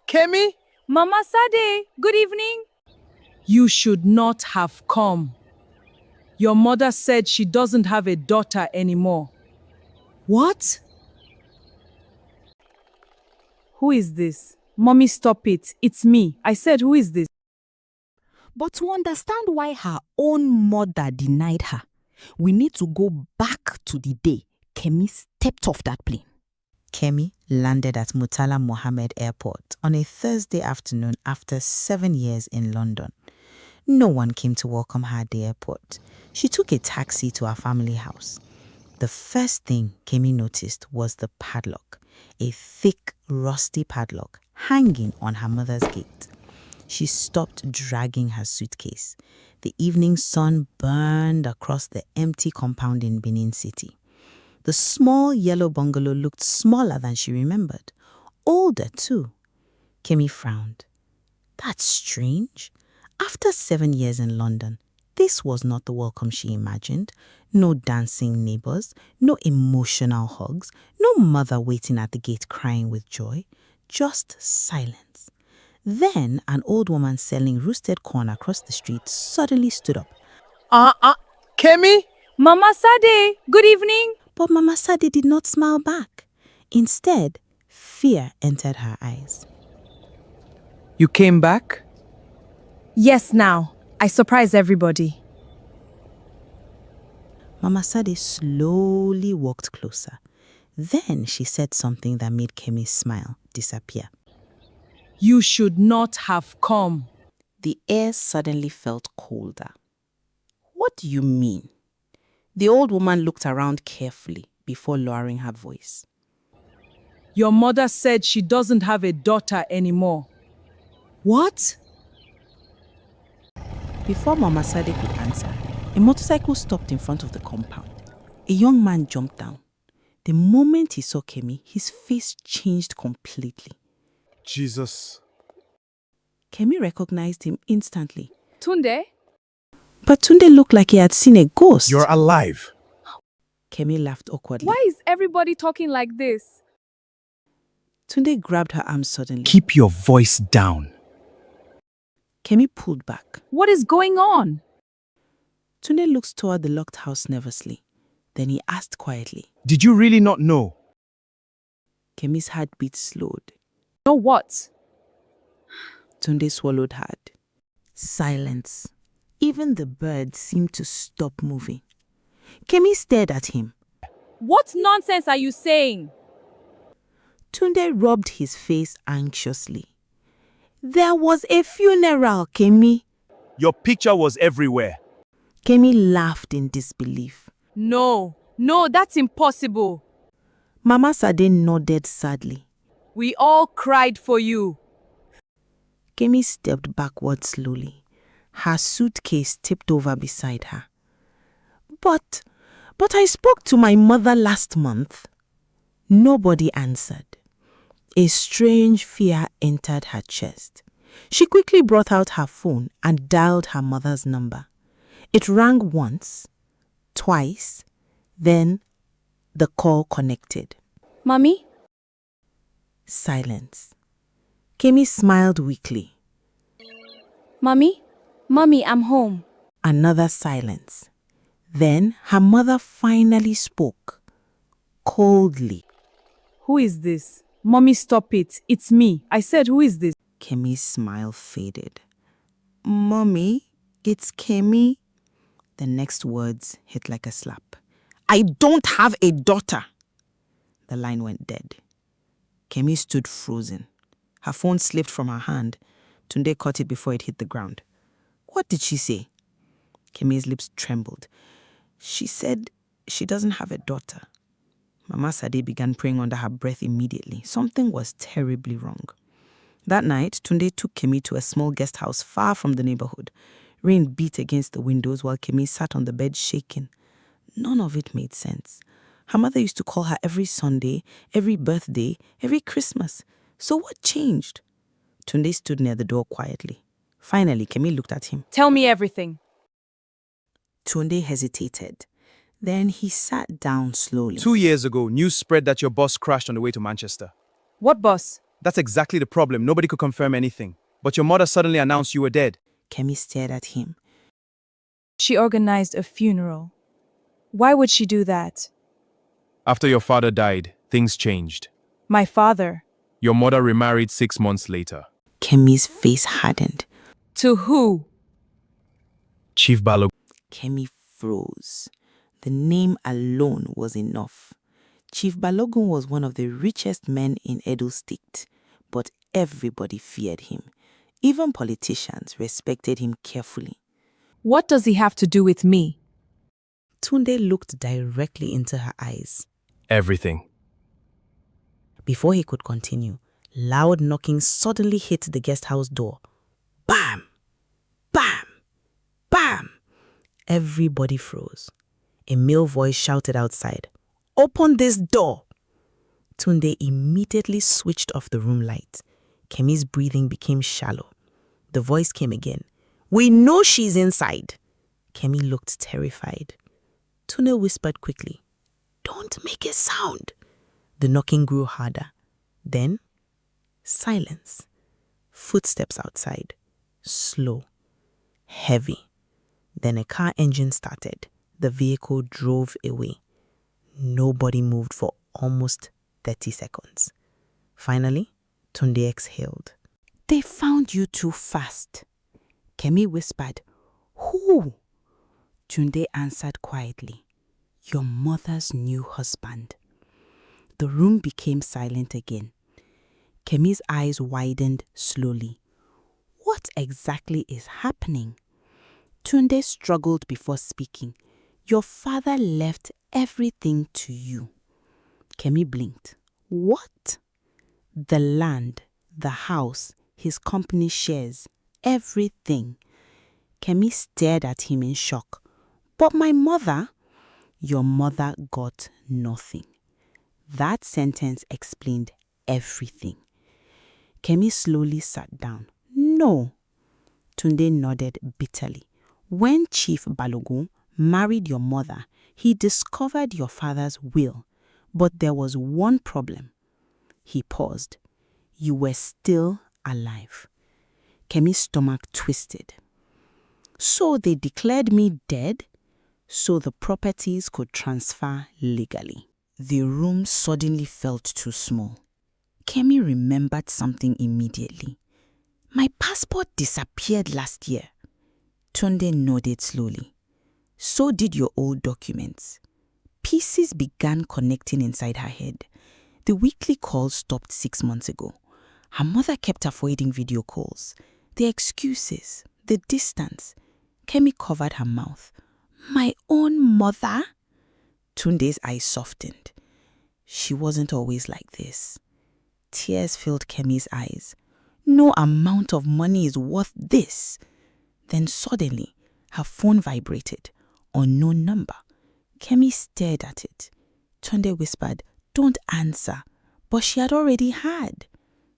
Kemi? Mama Sade, good evening. You should not have come. Your mother said she doesn't have a daughter anymore. What? Who is this? Mommy, stop it. It's me. I said, who is this? But to understand why her own mother denied her, we need to go back to the day Kemi stepped off that plane. Kemi landed at Murtala Mohammed Airport on a Thursday afternoon after 7 years in London. No one came to welcome her at the airport. She took a taxi to her family house. The first thing Kemi noticed was the padlock, a thick, rusty padlock hanging on her mother's gate. She stopped dragging her suitcase. The evening sun burned across the empty compound in Benin City. The small yellow bungalow looked smaller than she remembered. Older, too. Kemi frowned. That's strange. After 7 years in London, this was not the welcome she imagined. No dancing neighbors, no emotional hugs, no mother waiting at the gate crying with joy. Just silence. Then an old woman selling roasted corn across the street suddenly stood up. Kemi? Mama Sade, good evening. But Mama Sade did not smile back. Instead, fear entered her eyes. You came back? Yes, now. I surprise everybody. Mama Sade slowly walked closer. Then she said something that made Kemi's smile disappear. You should not have come. The air suddenly felt colder. What do you mean? The old woman looked around carefully before lowering her voice. Your mother said she doesn't have a daughter anymore. What? Before Mama Sade could answer, a motorcycle stopped in front of the compound. A young man jumped down. The moment he saw Kemi, his face changed completely. Jesus. Kemi recognized him instantly. Tunde? But Tunde looked like he had seen a ghost. You're alive. Kemi laughed awkwardly. Why is everybody talking like this? Tunde grabbed her arm suddenly. Keep your voice down. Kemi pulled back. What is going on? Tunde looked toward the locked house nervously. Then he asked quietly. Did you really not know? Kemi's heartbeat slowed. Know what? Tunde swallowed hard. Silence. Even the birds seemed to stop moving. Kemi stared at him. What nonsense are you saying? Tunde rubbed his face anxiously. There was a funeral, Kemi. Your picture was everywhere. Kemi laughed in disbelief. No, that's impossible. Mama Sade nodded sadly. We all cried for you. Kemi stepped backward slowly. Her suitcase tipped over beside her. But I spoke to my mother last month. Nobody answered. A strange fear entered her chest. She quickly brought out her phone and dialed her mother's number. It rang once, twice, then the call connected. Mommy? Silence. Kemi smiled weakly. Mommy, I'm home. Another silence. Then her mother finally spoke, coldly. Who is this? Mommy, stop it. It's me. I said, who is this? Kemi's smile faded. Mommy, it's Kemi. The next words hit like a slap. I don't have a daughter. The line went dead. Kemi stood frozen. Her phone slipped from her hand. Tunde caught it before it hit the ground. What did she say? Kemi's lips trembled. She said she doesn't have a daughter. Mama Sade began praying under her breath immediately. Something was terribly wrong. That night, Tunde took Kemi to a small guest house far from the neighborhood. Rain beat against the windows while Kemi sat on the bed shaking. None of it made sense. Her mother used to call her every Sunday, every birthday, every Christmas. So what changed? Tunde stood near the door quietly. Finally, Kemi looked at him. Tell me everything. Tunde hesitated. Then he sat down slowly. 2 years ago, news spread that your bus crashed on the way to Manchester. What boss? That's exactly the problem. Nobody could confirm anything. But your mother suddenly announced you were dead. Kemi stared at him. She organized a funeral. Why would she do that? After your father died, things changed. My father. Your mother remarried 6 months later. Kemi's face hardened. To who? Chief Balogun. Kemi froze. The name alone was enough. Chief Balogun was one of the richest men in Edo State, but everybody feared him. Even politicians respected him carefully. What does he have to do with me? Tunde looked directly into her eyes. Everything. Before he could continue, loud knocking suddenly hit the guest house door. Bam! Bam! Bam! Everybody froze. A male voice shouted outside, "Open this door!" Tunde immediately switched off the room light. Kemi's breathing became shallow. The voice came again. "We know she's inside." Kemi looked terrified. Tunde whispered quickly, "Don't make a sound." The knocking grew harder. Then, silence. Footsteps outside. Slow. Heavy. Then a car engine started. The vehicle drove away. Nobody moved for almost 30 seconds. Finally, Tunde exhaled. "They found you too fast." Kemi whispered, "Who?" Tunde answered quietly, "Your mother's new husband." The room became silent again. Kemi's eyes widened slowly. What exactly is happening? Tunde struggled before speaking. "Your father left everything to you." Kemi blinked. "What?" "The land, the house, his company shares, everything." Kemi stared at him in shock. "But my mother?" "Your mother got nothing." That sentence explained everything. Kemi slowly sat down. "No." Tunde nodded bitterly. "When Chief Balogun married your mother, he discovered your father's will. But there was one problem." He paused. "You were still alive." Kemi's stomach twisted. "So they declared me dead so the properties could transfer legally." The room suddenly felt too small. Kemi remembered something immediately. "My passport disappeared last year." Tunde nodded slowly. "So did your old documents." Pieces began connecting inside her head. The weekly calls stopped 6 months ago. Her mother kept avoiding video calls. The excuses, the distance. Kemi covered her mouth. "My own mother?" Tunde's eyes softened. She wasn't always like this. Tears filled Kemi's eyes. "No amount of money is worth this." Then suddenly, her phone vibrated. Unknown number. Kemi stared at it. Tunde whispered, "Don't answer." But she had already had.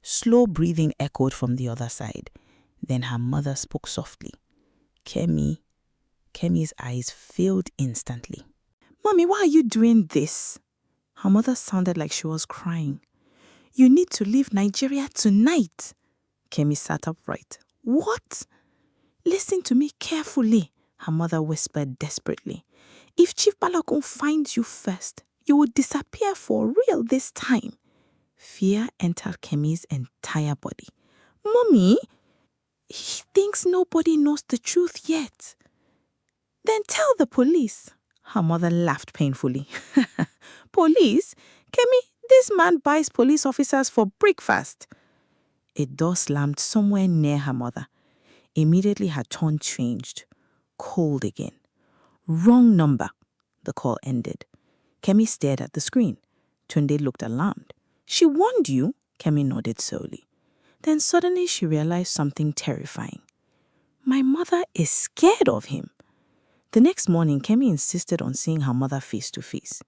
Slow breathing echoed from the other side. Then her mother spoke softly. "Kemi." Kemi's eyes filled instantly. "Mommy, why are you doing this?" Her mother sounded like she was crying. "You need to leave Nigeria tonight." Kemi sat upright. "What?" "Listen to me carefully," her mother whispered desperately. "If Chief Balogun finds you first, you will disappear for real this time." Fear entered Kemi's entire body. "Mommy, he thinks nobody knows the truth yet." "Then tell the police." Her mother laughed painfully. "Police? Kemi, this man buys police officers for breakfast." A door slammed somewhere near her mother. Immediately her tone changed. Cold again. "Wrong number." The call ended. Kemi stared at the screen. Tunde looked alarmed. "She warned you?" Kemi nodded slowly. Then suddenly she realized something terrifying. My mother is scared of him. The next morning, Kemi insisted on seeing her mother face to face.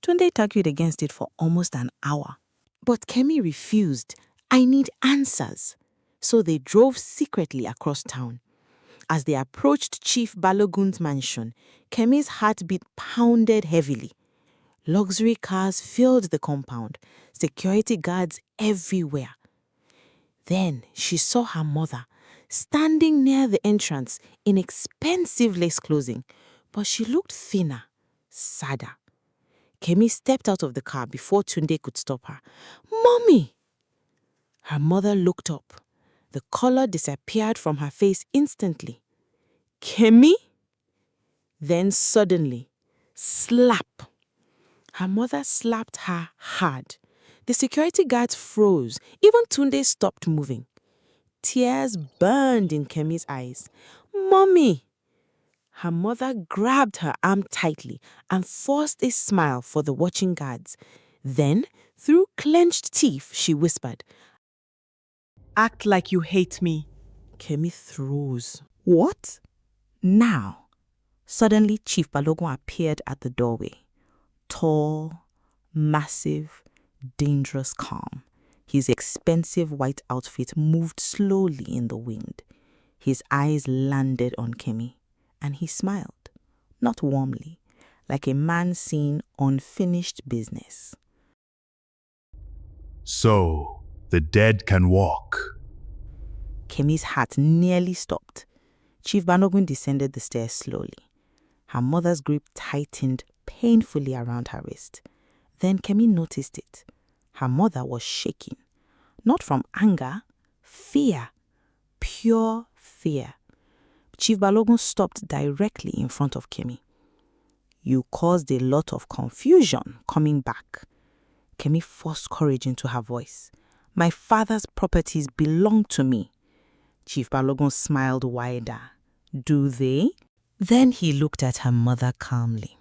Tunde argued against it for almost an hour. But Kemi refused. "I need answers." So they drove secretly across town. As they approached Chief Balogun's mansion, Kemi's heartbeat pounded heavily. Luxury cars filled the compound, security guards everywhere. Then she saw her mother standing near the entrance in expensive lace clothing, but she looked thinner, sadder. Kemi stepped out of the car before Tunde could stop her. "Mommy!" Her mother looked up. The color disappeared from her face instantly. "Kemi?" Then suddenly, slap. Her mother slapped her hard. The security guards froze. Even Tunde stopped moving. Tears burned in Kemi's eyes. "Mommy!" Her mother grabbed her arm tightly and forced a smile for the watching guards. Then, through clenched teeth, she whispered, Act like you hate me. Kemi froze. What? Now? Suddenly, Chief Balogun appeared at the doorway. Tall, massive, dangerous calm. His expensive white outfit moved slowly in the wind. His eyes landed on Kemi, and he smiled, not warmly, like a man seeing unfinished business. So, the dead can walk. Kemi's heart nearly stopped. Chief Balogun descended the stairs slowly. Her mother's grip tightened painfully around her wrist. Then Kemi noticed it. Her mother was shaking. Not from anger, fear. Pure fear. Chief Balogun stopped directly in front of Kemi. "You caused a lot of confusion coming back." Kemi forced courage into her voice. "My father's properties belong to me." Chief Balogun smiled wider. "Do they?" Then he looked at her mother calmly.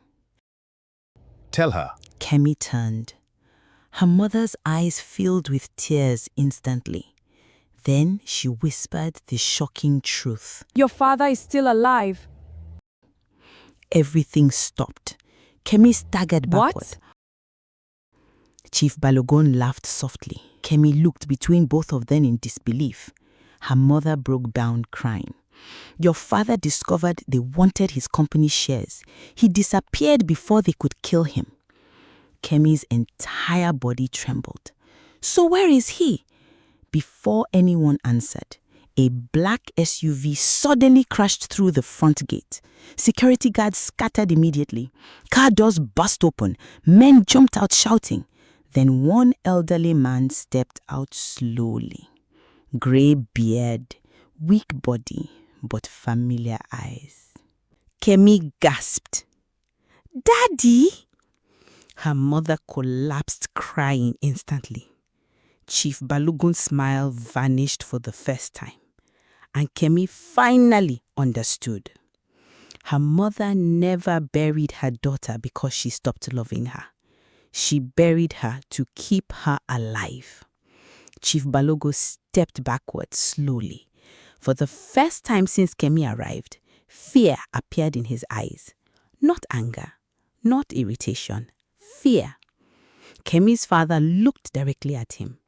Tell her. Kemi turned. Her mother's eyes filled with tears instantly. Then she whispered the shocking truth. Your father is still alive. Everything stopped. Kemi staggered backward. What? Chief Balogun laughed softly. Kemi looked between both of them in disbelief. Her mother broke down crying. "Your father discovered they wanted his company shares. He disappeared before they could kill him." Kemi's entire body trembled. "So where is he?" Before anyone answered, a black SUV suddenly crashed through the front gate. Security guards scattered immediately. Car doors burst open. Men jumped out shouting. Then one elderly man stepped out slowly. Grey beard, weak body, but familiar eyes. Kemi gasped. "Daddy!" Her mother collapsed crying instantly. Chief Balogun's smile vanished for the first time, and Kemi finally understood. Her mother never buried her daughter because she stopped loving her. She buried her to keep her alive. Chief Balogun stepped backward slowly. For the first time since Kemi arrived, fear appeared in his eyes. Not anger, not irritation, fear. Kemi's father looked directly at him.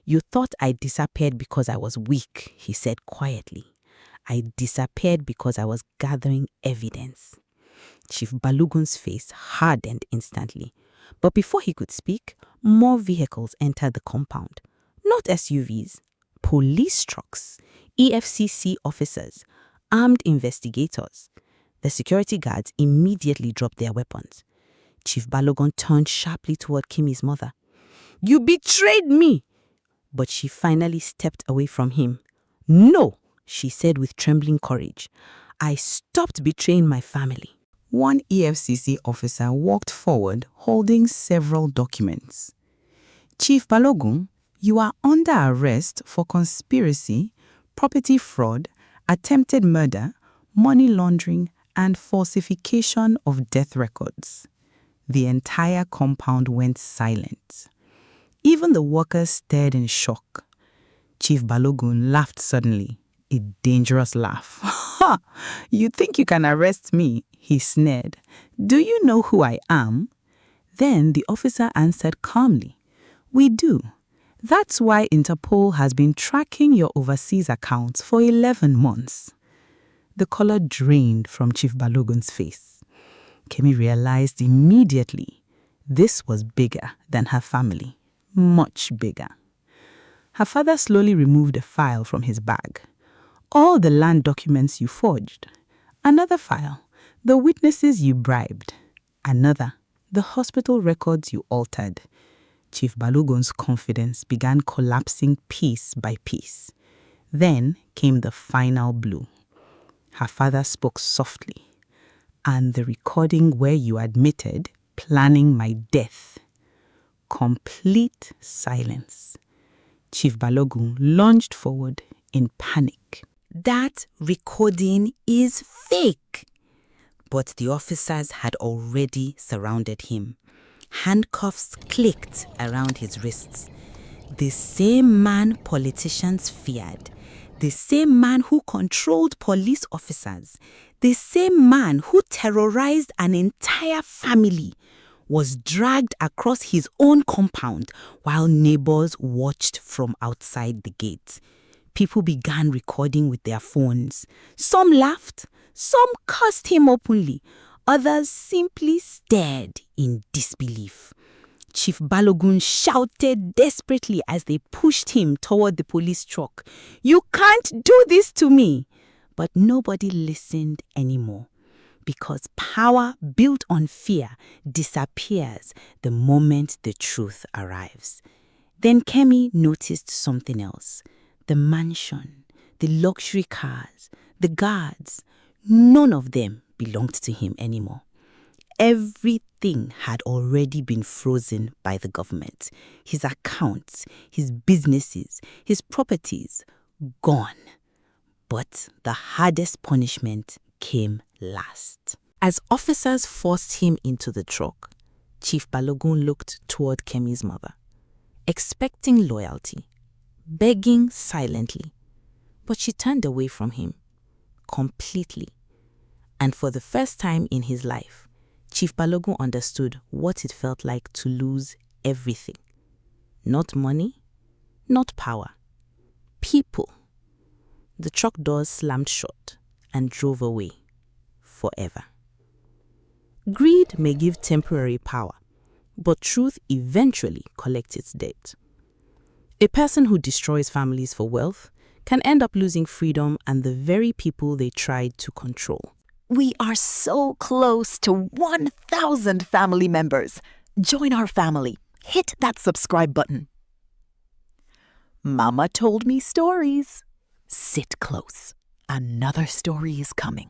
"You thought I disappeared because I was weak," he said quietly. "I disappeared because I was gathering evidence." Chief Balogun's face hardened instantly. But before he could speak, more vehicles entered the compound. Not SUVs, police trucks, EFCC officers, armed investigators. The security guards immediately dropped their weapons. Chief Balogun turned sharply toward Kemi's mother. "You betrayed me!" But she finally stepped away from him. "No," she said with trembling courage. "I stopped betraying my family." One EFCC officer walked forward holding several documents. "Chief Balogun, you are under arrest for conspiracy, property fraud, attempted murder, money laundering, and falsification of death records." The entire compound went silent. Even the workers stared in shock. Chief Balogun laughed suddenly, a dangerous laugh. "Ha! You think you can arrest me?" he sneered. "Do you know who I am?" Then the officer answered calmly, "We do. That's why Interpol has been tracking your overseas accounts for 11 months." The color drained from Chief Balogun's face. Kemi realized immediately this was bigger than her family, much bigger. Her father slowly removed a file from his bag. All the land documents you forged. Another file, the witnesses you bribed. Another, the hospital records you altered. Chief Balogun's confidence began collapsing piece by piece. Then came the final blow. Her father spoke softly. And the recording where you admitted planning my death. Complete silence. Chief Balogun lunged forward in panic. That recording is fake. But the officers had already surrounded him. Handcuffs clicked around his wrists. The same man politicians feared. The same man who controlled police officers. The same man who terrorized an entire family was dragged across his own compound while neighbors watched from outside the gate. People began recording with their phones. Some laughed, some cursed him openly, others simply stared in disbelief. Chief Balogun shouted desperately as they pushed him toward the police truck. "You can't do this to me!" But nobody listened anymore, because power built on fear disappears the moment the truth arrives. Then Kemi noticed something else. The mansion, the luxury cars, the guards, none of them belonged to him anymore. Everything had already been frozen by the government. His accounts, his businesses, his properties, gone. But the hardest punishment came last. As officers forced him into the truck, Chief Balogun looked toward Kemi's mother, expecting loyalty, begging silently. But she turned away from him, completely. And for the first time in his life, Chief Balogun understood what it felt like to lose everything. Not money, not power, people. The truck doors slammed shut and drove away forever. Greed may give temporary power, but truth eventually collects its debt. A person who destroys families for wealth can end up losing freedom and the very people they tried to control. We are so close to 1,000 family members. Join our family. Hit that subscribe button. Mama told me stories. Sit close. Another story is coming.